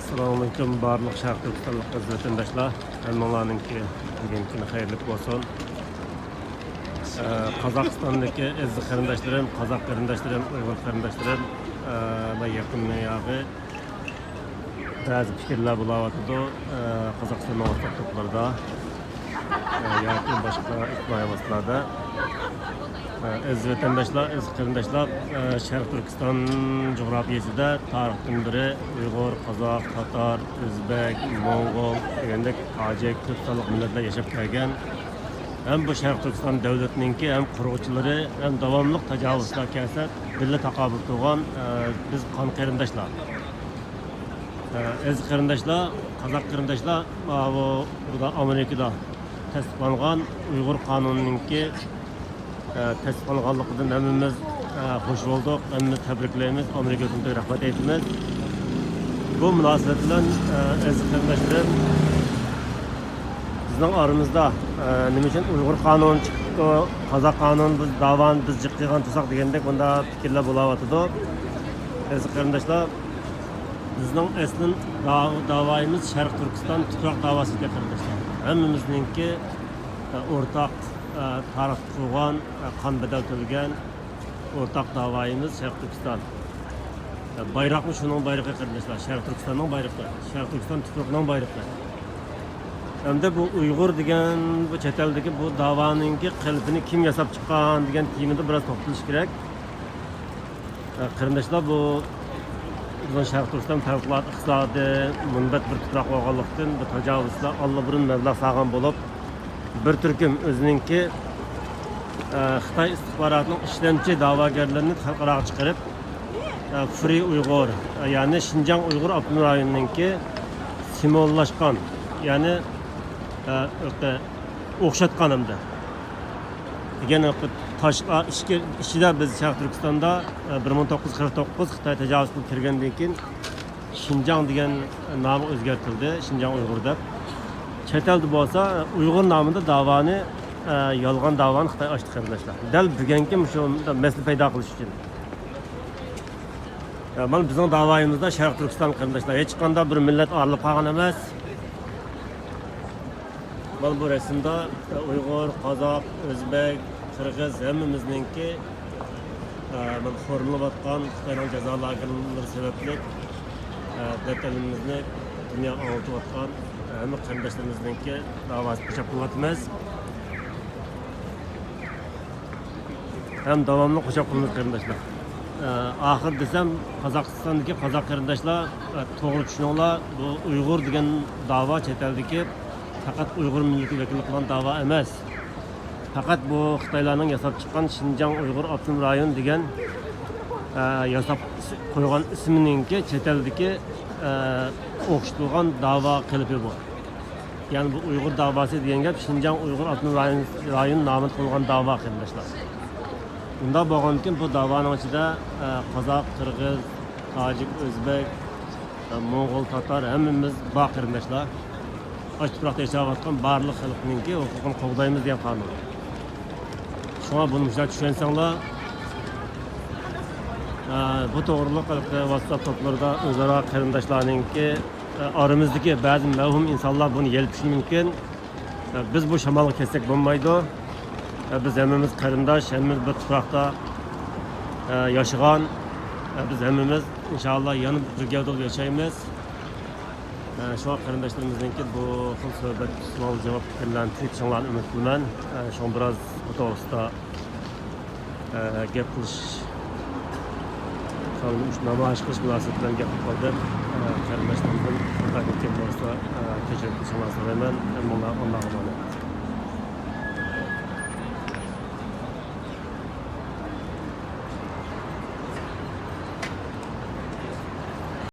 Assalamualaikum barliq Sharq Turkistonlik aziz vatandoshlar. Hammalarninki bugungi xayrli bo'lsin. Qozog'istondagi aziz qarindoshlarim, qozoq qarindoshlarim, uyg'ur qarindoshlarim va yaqin yog'i ba'zi fikrlar bo'layotdi. Qozog'iston ortaq to'plarda yoki boshqa ijtimoiy vositalarda aziz vatandoshlar, aziz qarindoshlar, Sharq Turkiston coğrafyasida tarixdan beri Uyg'ur, Qozoq, Tatar, O'zbek, Mo'ng'ol degandek tojik, ko'p sonli millatlar yashab kelgan. Hem bu Sharq Turkiston davlatininki hem quruvchilari hem davomli tajovuzlar kelsa, birga taqobil turgan biz qon qarindoshlar. Aziz qarindoshlar, qozoq qarindoshlar, bu Amerikada tasdiqlangan Uyg'ur qonunininki tasdiqlanganligidan hammamiz xush bo'ldik, hammamiz tabriklaymiz, Amerikaga rahmat aytamiz. Bu munosabat bilan aziz qarindoshlarim, bizning oramizda nima uchun Uyg'ur qonuni chiqdi, qozoq qonuni biz davoni biz jiqilgan tursak degandek bunda fikrlar bo'layotdi. Aziz qarindoshlar, bizning aslan davoyimiz Sharq Turkiston tuproq davosiga qarindoshlar. Hammamizninki o'rtaq tarix qurgan, qon bedel to'lgan o'rtaq davoyimiz Sharq Turkiston. Bayroqni shuning bayrog'i qarindoshlar, Sharq Turkistonning bayrog'i, Sharq Turkiston tuproqning bayrog'i. Hamda bu Uyg'ur degan bu chet eldagi bu davoninki qalbini kim yasab chiqqan degan temada biroz to'xtalish kerak. Qarindoshlar, bu bizning Sharq Turkiston favqulodda iqtisodiy munbat bir tuproq bo'lganlikdan bu tajovuzlar allburun mablag' sog'an bo'lib, bir turkum o'zininki Xitoy istixborotining ishlamchi da'vogarlarini xalqaro chiqarib, Free Uyg'ur, ya'ni Xinjiang Uyg'ur avtonom rayonininki simvollashgan, ya'ni o'xshatgan hamda degan toshqa ishida biz Sharq Turkistonda 1949 Xitoy tajovuz qilib kirgandan keyin Xinjiang degan nomi o'zgartirildi, Xinjiang Uyg'ur deb. Chet elda bo'lsa Uyg'ur nomida davoni yolg'on davoni Xitoy ochdi qarindoshlar. Dal bugungi shu masala paydo qilish uchun. Mana bizning davoyimizda Sharq Turkiston qarindoshlar hech qanday bir millat ayrılib qolgan emas. Mana bu rasmda Uyg'ur, Qozoq, O'zbek, Qirg'iz hammamizninki mana xo'rlanayotgan Xitoyning jazo lagerlari sababli vatanimizni dunyo og'ritayotgan hamma qarindoshlarimizninki davosini qo'shib qilyapmiz. Hem davomli qo'shib qilamiz qarindoshlar. Oxir desam, Qozog'istondagi qozoq qarindoshlar to'g'ri tushuninglar, bu Uyg'ur degan davo chet eldagi faqat Uyg'ur millati vakili qilgan davo emas. Faqat bu Xitoylarning yasab chiqqan Xinjiang Uyg'ur avtonom rayon degan yasab qo'ygan ismininki chet eldagi o'xshatilgan davo qilibi bu. Yani bu Uyg'ur davosi degan gap Xinjiang Uyg'ur avtonom rayon nomini qo'ygan davo qarindoshlar. Bunda bo'lgankin bu davoning ichida qozoq, qirg'iz, tojik, o'zbek, mo'ng'ol, tatar hammamiz bor qarindoshlar. Och tuproqda yashayotgan barliq xalqninki huquqini qo'llaymiz degan qonun. Shuna buni mushlar tushensanglar, bu to'g'riliq WhatsApp to'plarida o'zaro qarindoshlarninki oramizdagi ba'zi mavhum insonlar buni yelpishi mumkin. Biz bu shamolga ketsak bo'lmaydi. Biz hammamiz qarindosh, hammamiz bir tuproqda yashagan, biz hammamiz inshaalloh yana birga bo'lib yashaymiz. Şu an qarindoshlarimizningki bu xil suhbat, savol javob fikrlarni tushunishinglarni umid qilaman. Shu biroz bu to'g'risida gap qilish, namoyish qilish munosabati bilan gap qildim. Qarindoshlarimizdan faqat kim bo'lsa kechirib so'rayman. Allohga emanet.